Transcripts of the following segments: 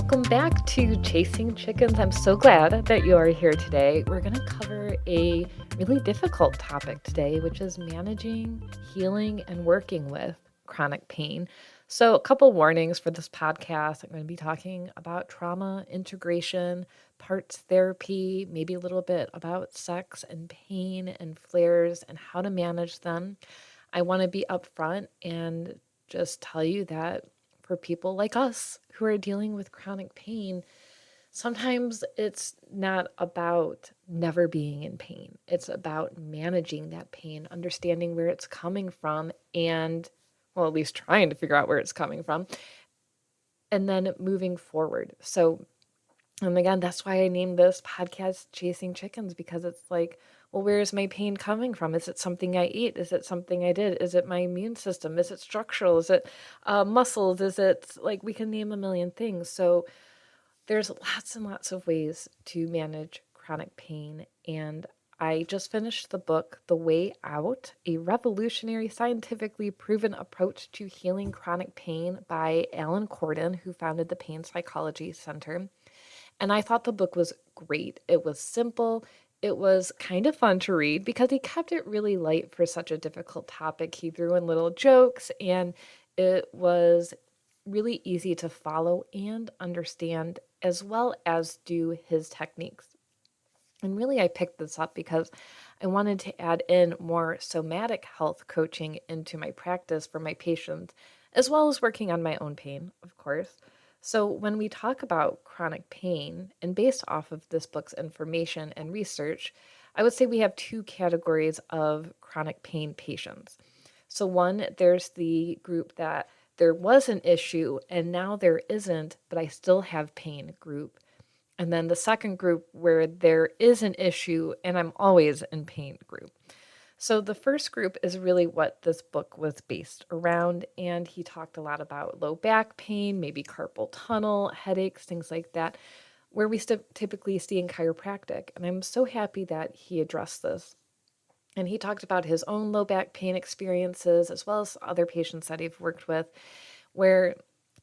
Welcome back to Chasing Chickens. I'm so glad that you are here today. We're going to cover a really difficult topic today, which is managing, healing, and working with chronic pain. So, a couple warnings for this podcast. I'm going to be talking about trauma integration, parts therapy, maybe a little bit about sex and pain and flares and how to manage them. I want to be upfront and just tell you that for people like us who are dealing with chronic pain, sometimes it's not about never being in pain. It's about managing that pain, understanding where it's coming from, and, well, at least trying to figure out where it's coming from, and then moving forward. So, and again, that's why I named this podcast Chasing Chickens, because it's like, well, where is my pain coming from? Is it something I ate? Is it something I did? Is it my immune system? Is it structural? Is it muscles? Is it like we can name a million things? So there's lots and lots of ways to manage chronic pain. And I just finished the book, The Way Out, a revolutionary scientifically proven approach to healing chronic pain by Alan Cordon, who founded the Pain Psychology Center. And I thought the book was great. It was simple. It was kind of fun to read because he kept it really light for such a difficult topic. He threw in little jokes, and it was really easy to follow and understand, as well as do his techniques. And really, I picked this up because I wanted to add in more somatic health coaching into my practice for my patients, as well as working on my own pain, of course. So, when we talk about chronic pain, and based off of this book's information and research, I would say we have two categories of chronic pain patients. So, one, there's the group that there was an issue and now there isn't, but I still have pain group. And then the second group where there is an issue and I'm always in pain group. So the first group is really what this book was based around, and he talked a lot about low back pain, maybe carpal tunnel, headaches, things like that, where we typically see in chiropractic. And I'm so happy that he addressed this. And he talked about his own low back pain experiences, as well as other patients that he's worked with, where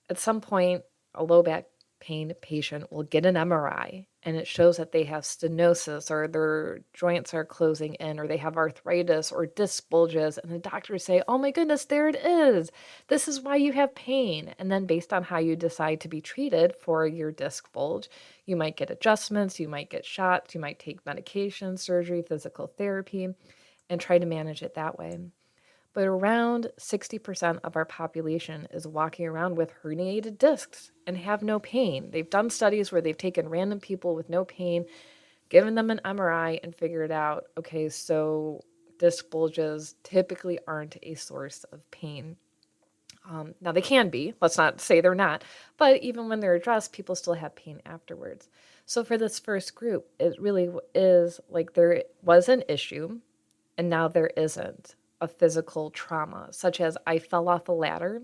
at some point a low back pain patient will get an MRI and it shows that they have stenosis or their joints are closing in or they have arthritis or disc bulges, and the doctors say, oh my goodness, there it is. This is why you have pain. And then based on how you decide to be treated for your disc bulge, you might get adjustments, you might get shots, you might take medication, surgery, physical therapy, and try to manage it that way. But around 60% of our population is walking around with herniated discs and have no pain. They've done studies where they've taken random people with no pain, given them an MRI, and figured out, okay, so disc bulges typically aren't a source of pain. Now, they can be. Let's not say they're not. But even when they're addressed, people still have pain afterwards. So for this first group, it really is like there was an issue, and now there isn't. A physical trauma, such as I fell off a ladder,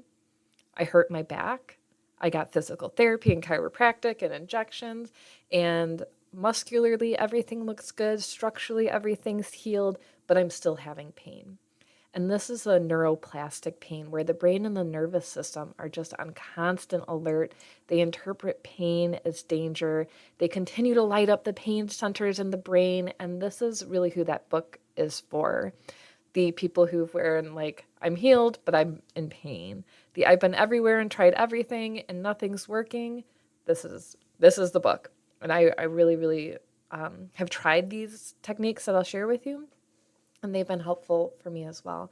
I hurt my back, I got physical therapy and chiropractic and injections, and muscularly everything looks good, structurally everything's healed, but I'm still having pain. And this is a neuroplastic pain where the brain and the nervous system are just on constant alert. They interpret pain as danger. They continue to light up the pain centers in the brain, and this is really who that book is for. The people who've wearing like, I'm healed, but I'm in pain. The I've been everywhere and tried everything and nothing's working. This is the book. And I really have tried these techniques that I'll share with you, and they've been helpful for me as well.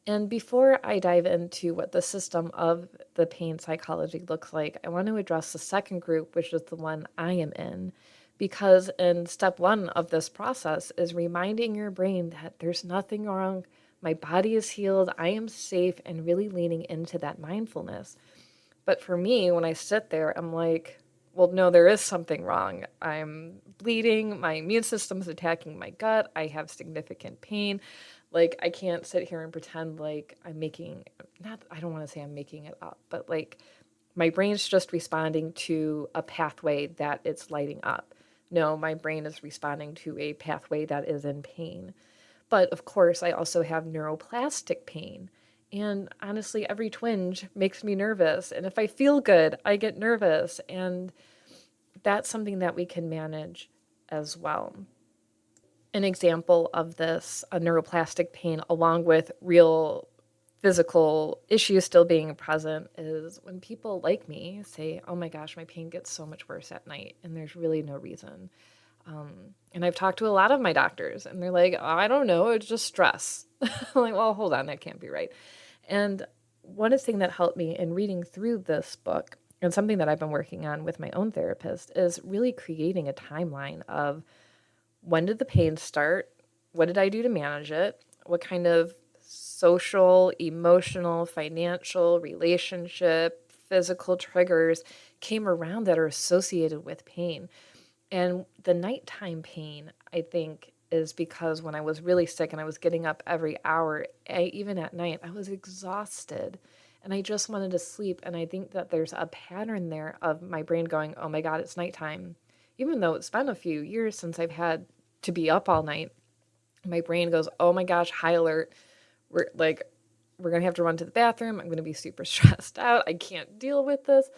And before I dive into what the system of the pain psychology looks like, I want to address the second group, which is the one I am in. Because in step one of this process is reminding your brain that there's nothing wrong, my body is healed, I am safe, and really leaning into that mindfulness. But for me, when I sit there, I'm like, well, no, there is something wrong. I'm bleeding, my immune system's attacking my gut, I have significant pain. Like, I can't sit here and pretend like I don't want to say I'm making it up, but like my brain's just responding to a pathway that it's lighting up. No, my brain is responding to a pathway that is in pain. But of course, I also have neuroplastic pain. And honestly, every twinge makes me nervous. And if I feel good, I get nervous. And that's something that we can manage as well. An example of this, a neuroplastic pain, along with real physical issues still being present, is when people like me say, oh my gosh, my pain gets so much worse at night, and there's really no reason. And I've talked to a lot of my doctors, and they're like, I don't know, it's just stress. I'm like, well, hold on, that can't be right. And one thing that helped me in reading through this book, and something that I've been working on with my own therapist, is really creating a timeline of when did the pain start? What did I do to manage it? What kind of social, emotional, financial, relationship, physical triggers came around that are associated with pain? And the nighttime pain, I think, is because when I was really sick and I was getting up every hour, even at night, I was exhausted and I just wanted to sleep. And I think that there's a pattern there of my brain going, oh my God, it's nighttime. Even though it's been a few years since I've had to be up all night, my brain goes, oh my gosh, high alert. We're going to have to run to the bathroom. I'm going to be super stressed out. I can't deal with this.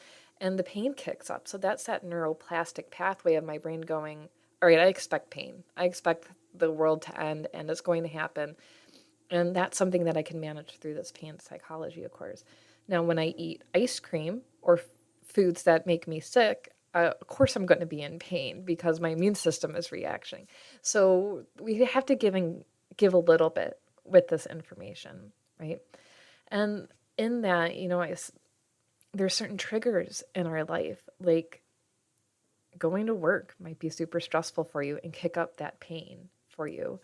And the pain kicks up. So that's that neuroplastic pathway of my brain going, all right, I expect pain. I expect the world to end and it's going to happen. And that's something that I can manage through this pain psychology, of course. Now, when I eat ice cream or foods that make me sick, of course I'm going to be in pain because my immune system is reacting. So we have to give a little bit with this information, right? And in that, there's certain triggers in our life, like going to work might be super stressful for you and kick up that pain for you.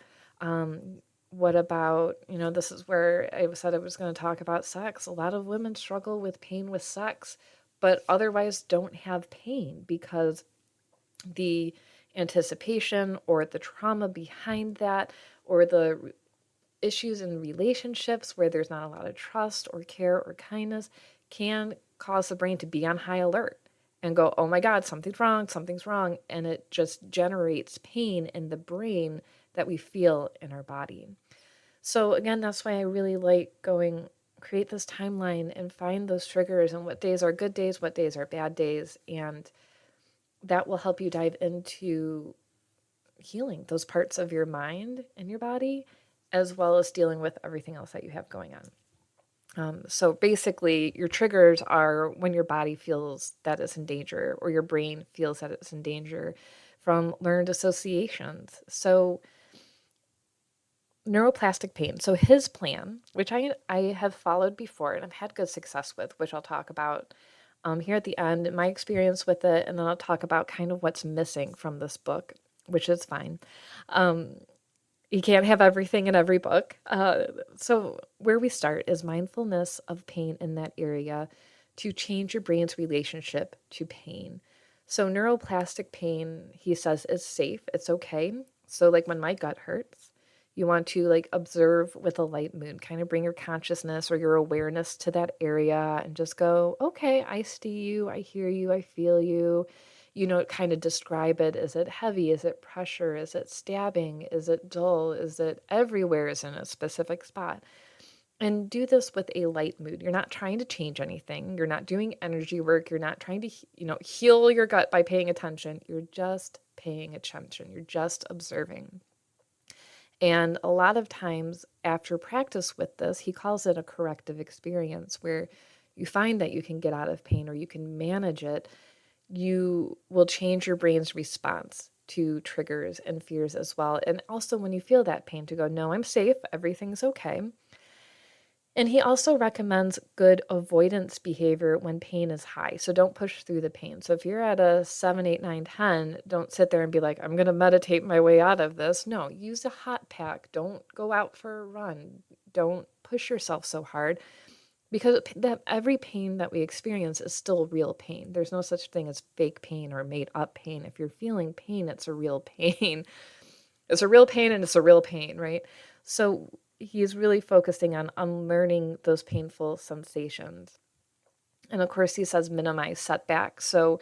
What about, this is where I said I was going to talk about sex. A lot of women struggle with pain with sex, but otherwise don't have pain because the anticipation or the trauma behind that or the issues in relationships where there's not a lot of trust or care or kindness can cause the brain to be on high alert and go, oh my God, something's wrong. And it just generates pain in the brain that we feel in our body. So again, that's why I really like create this timeline and find those triggers and what days are good days, what days are bad days. And that will help you dive into healing those parts of your mind and your body, as well as dealing with everything else that you have going on. So basically, your triggers are when your body feels that it's in danger or your brain feels that it's in danger from learned associations. So neuroplastic pain. So his plan, which I have followed before and I've had good success with, which I'll talk about here at the end, my experience with it, and then I'll talk about kind of what's missing from this book, which is fine. You can't have everything in every book. So where we start is mindfulness of pain in that area to change your brain's relationship to pain. So neuroplastic pain, he says, is safe. It's okay. So like when my gut hurts, you want to observe with a light mood, kind of bring your consciousness or your awareness to that area and just go, okay, I see you, I hear you, I feel you. Kind of describe it. Is it heavy? Is it pressure? Is it stabbing? Is it dull? Is it everywhere is in a specific spot? And do this with a light mood. You're not trying to change anything. You're not doing energy work. You're not trying to, heal your gut by paying attention. You're just paying attention. You're just observing. And a lot of times after practice with this, he calls it a corrective experience where you find that you can get out of pain or you can manage it. You will change your brain's response to triggers and fears as well. And also when you feel that pain to go, no, I'm safe, everything's okay. And he also recommends good avoidance behavior when pain is high. So don't push through the pain. So if you're at a 7, 8, 9, 10, don't sit there and be like, I'm going to meditate my way out of this. No, use a hot pack. Don't go out for a run. Don't push yourself so hard. Because every pain that we experience is still real pain. There's no such thing as fake pain or made up pain. If you're feeling pain, it's a real pain. It's a real pain and it's a real pain, right? So he's really focusing on unlearning those painful sensations. And of course, he says minimize setbacks. So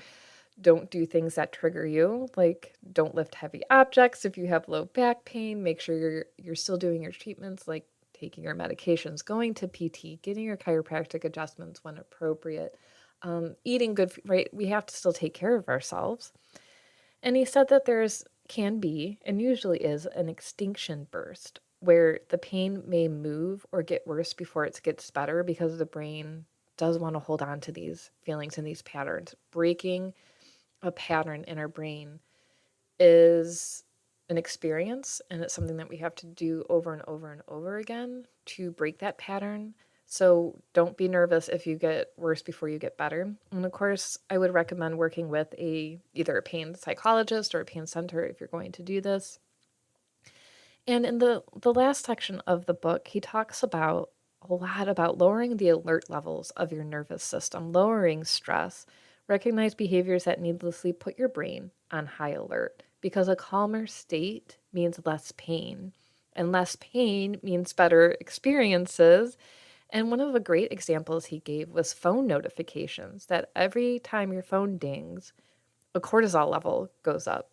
don't do things that trigger you, like don't lift heavy objects. If you have low back pain, make sure you're still doing your treatments, like taking your medications, going to PT, getting your chiropractic adjustments when appropriate, eating good, right? We have to still take care of ourselves. And he said that can be, and usually is, an extinction burst where the pain may move or get worse before it gets better because the brain does want to hold on to these feelings and these patterns. Breaking a pattern in our brain is an experience, and it's something that we have to do over and over and over again to break that pattern. So don't be nervous if you get worse before you get better. And of course, I would recommend working with either a pain psychologist or a pain center if you're going to do this. And in the last section of the book, he talks about a lot about lowering the alert levels of your nervous system, lowering stress, recognize behaviors that needlessly put your brain on high alert, because a calmer state means less pain, and less pain means better experiences. And one of the great examples he gave was phone notifications, that every time your phone dings, a cortisol level goes up.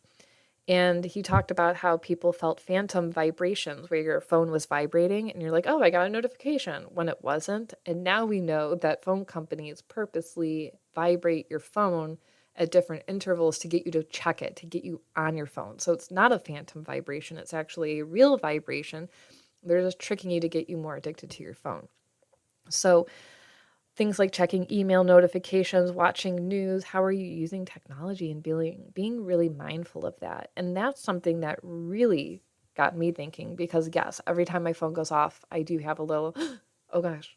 And he talked about how people felt phantom vibrations where your phone was vibrating and you're like, oh, I got a notification, when it wasn't. And now we know that phone companies purposely vibrate your phone at different intervals to get you to check it, to get you on your phone. So it's not a phantom vibration. It's actually a real vibration. They're just tricking you to get you more addicted to your phone. So things like checking email notifications, watching news, how are you using technology, and being really mindful of that. And that's something that really got me thinking, because yes, every time my phone goes off, I do have a little, oh gosh,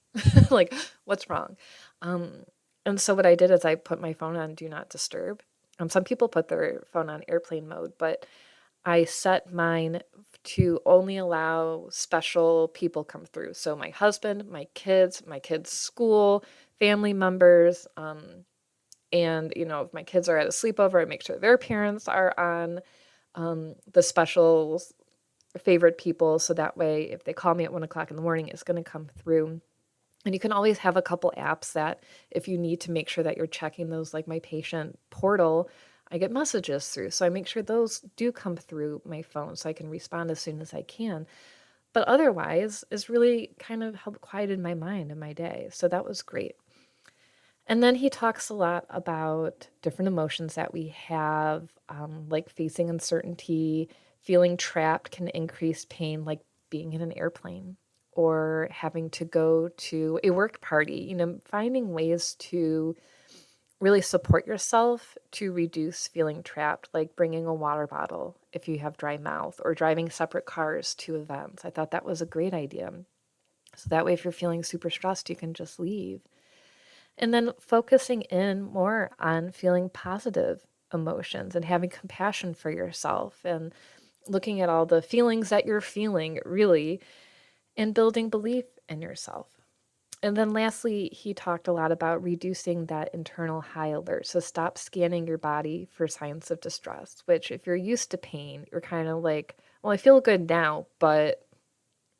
like what's wrong? And so what I did is I put my phone on do not disturb. Some people put their phone on airplane mode, but I set mine to only allow special people come through. So my husband, my kids' school, family members, and if my kids are at a sleepover, I make sure their parents are on the special favorite people. So that way, if they call me at 1 o'clock in the morning, it's going to come through. And you can always have a couple apps that if you need to make sure that you're checking those, like my patient portal, I get messages through. So I make sure those do come through my phone so I can respond as soon as I can. But otherwise, it's really kind of helped quieted my mind and my day. So that was great. And then he talks a lot about different emotions that we have, like facing uncertainty, feeling trapped can increase pain, like being in an airplane or having to go to a work party, finding ways to really support yourself to reduce feeling trapped, like bringing a water bottle if you have dry mouth, or driving separate cars to events. I thought that was a great idea. So that way, if you're feeling super stressed, you can just leave. And then focusing in more on feeling positive emotions and having compassion for yourself and looking at all the feelings that you're feeling, really, and building belief in yourself. And then lastly, he talked a lot about reducing that internal high alert. So stop scanning your body for signs of distress, which if you're used to pain, you're kind of like, well, I feel good now, but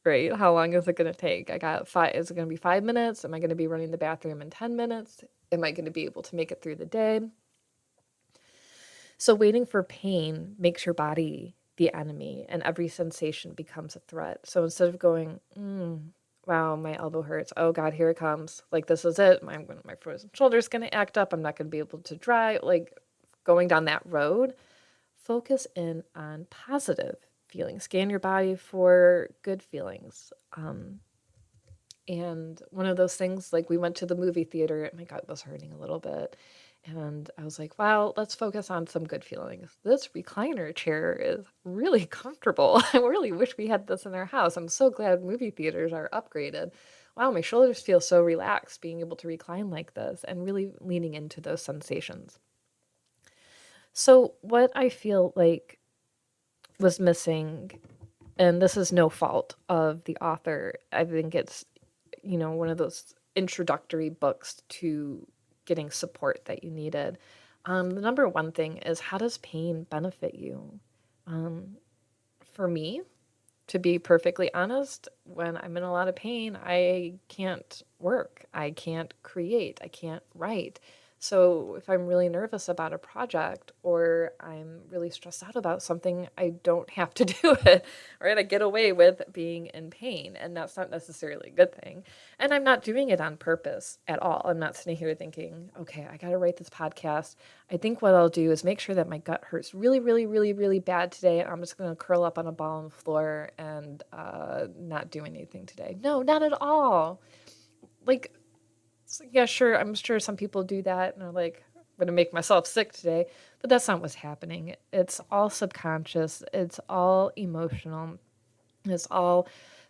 right, how long is it going to take? Is it going to be 5 minutes? Am I going to be running the bathroom in 10 minutes? Am I going to be able to make it through the day? So waiting for pain makes your body the enemy, and every sensation becomes a threat. So instead of going, wow, my elbow hurts. Oh God, here it comes. Like, this is it. My frozen shoulder's going to act up. I'm not going to be able to drive. Like, going down that road, focus in on positive feelings. Scan your body for good feelings. And one of those things, like we went to the movie theater and my gut was hurting a little bit. And I was like, wow, let's focus on some good feelings. This recliner chair is really comfortable. I really wish we had this in our house. I'm so glad movie theaters are upgraded. Wow, my shoulders feel so relaxed being able to recline like this, and really leaning into those sensations. So what I feel like was missing, and this is no fault of the author, I think it's, one of those introductory books to getting support that you needed. The number one thing is, how does pain benefit you? For me, to be perfectly honest, when I'm in a lot of pain, I can't work. I can't create. I can't write. So if I'm really nervous about a project or I'm really stressed out about something, I don't have to do it, right? I get away with being in pain, and that's not necessarily a good thing. And I'm not doing it on purpose at all. I'm not sitting here thinking, okay, I got to write this podcast. I think what I'll do is make sure that my gut hurts really, really, really, really bad today. I'm just going to curl up on a ball on the floor and not do anything today. No, not at all. Like, yeah, sure, I'm sure some people do that and are like, I'm going to make myself sick today, but that's not what's happening. It's all subconscious, it's all emotional, it's all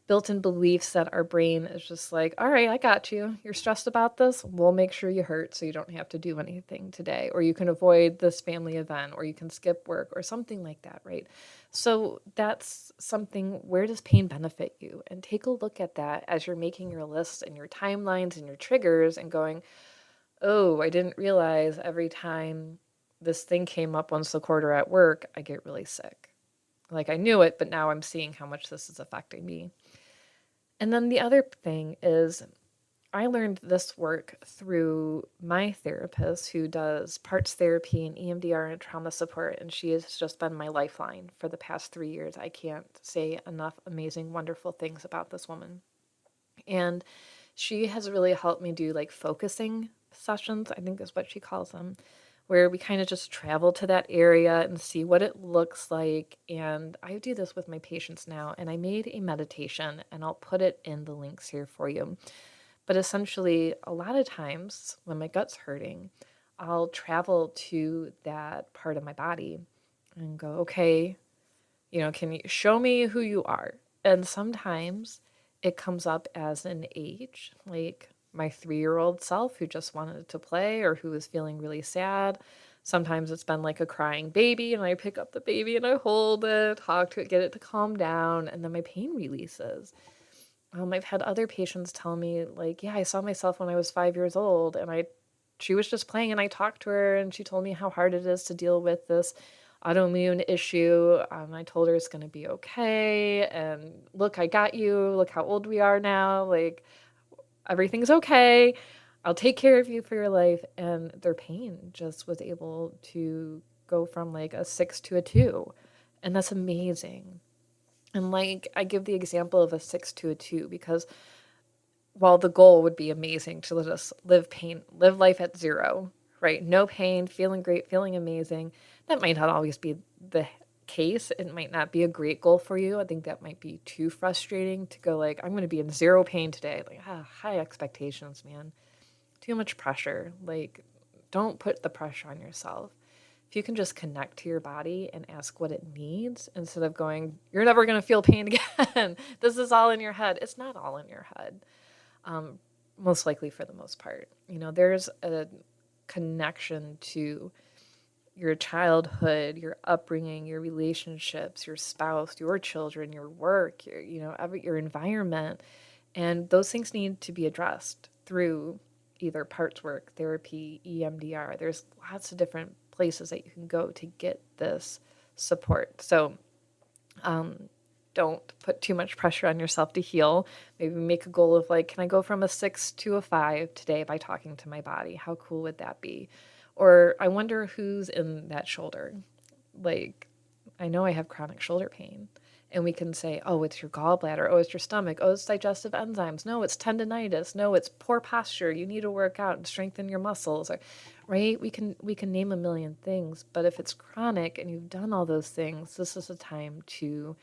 built-in beliefs that our brain is just like, all right, I got you. You're stressed about this. We'll make sure you hurt so you don't have to do anything today, or you can avoid this family event, or you can skip work, or something like that, right? So that's something, where does pain benefit you? And take a look at that as you're making your lists and your timelines and your triggers and going, oh, I didn't realize every time this thing came up once a quarter at work, I get really sick. Like I knew it, but now I'm seeing how much this is affecting me. And then the other thing is, I learned this work through my therapist who does parts therapy and EMDR and trauma support, and she has just been my lifeline for the past 3 years. I can't say enough amazing, wonderful things about this woman. And she has really helped me do like focusing sessions, I think is what she calls them, where we kind of just travel to that area and see what it looks like. And I do this with my patients now, and I made a meditation, and I'll put it in the links here for you. But essentially, a lot of times when my gut's hurting, I'll travel to that part of my body and go, okay, can you show me who you are? And sometimes it comes up as an age, like my 3-year-old self who just wanted to play or who was feeling really sad. Sometimes it's been like a crying baby, and I pick up the baby and I hold it, talk to it, get it to calm down, and then my pain releases. I've had other patients tell me, like, yeah, I saw myself when I was 5 years old, and she was just playing, and I talked to her, and she told me how hard it is to deal with this autoimmune issue. I told her it's going to be okay, and look, I got you. Look how old we are now. Like, everything's okay. I'll take care of you for your life. And their pain just was able to go from like a 6 to a 2. And that's amazing. And like, I give the example of a 6 to a 2 because while the goal would be amazing to just live life at 0, right? No pain, feeling great, feeling amazing. That might not always be the case. It might not be a great goal for you. I think that might be too frustrating to go like, I'm going to be in 0 pain today. Like, high expectations, man. Too much pressure. Like, don't put the pressure on yourself. If you can just connect to your body and ask what it needs instead of going, you're never going to feel pain again. This is all in your head. It's not all in your head. Most likely for the most part. There's a connection to your childhood, your upbringing, your relationships, your spouse, your children, your work, your environment. And those things need to be addressed through either parts work, therapy, EMDR. There's lots of different places that you can go to get this support. So don't put too much pressure on yourself to heal. Maybe make a goal of like, can I go from a 6 to a 5 today by talking to my body? How cool would that be? Or I wonder who's in that shoulder. Like, I know I have chronic shoulder pain. And we can say, oh, it's your gallbladder. Oh, it's your stomach. Oh, it's digestive enzymes. No, it's tendinitis. No, it's poor posture. You need to work out and strengthen your muscles. Right? We can name a million things. But if it's chronic and you've done all those things, this is a time to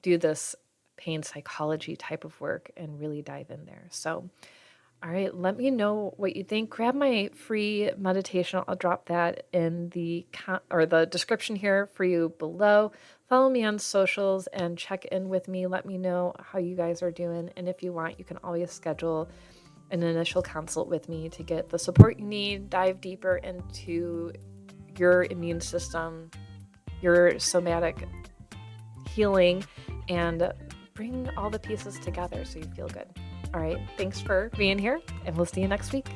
do this pain psychology type of work and really dive in there. So, all right, let me know what you think. Grab my free meditation. I'll drop that in the description here for you below. Follow me on socials and check in with me. Let me know how you guys are doing. And if you want, you can always schedule an initial consult with me to get the support you need, dive deeper into your immune system, your somatic healing, and bring all the pieces together so you feel good. All right, thanks for being here, and we'll see you next week.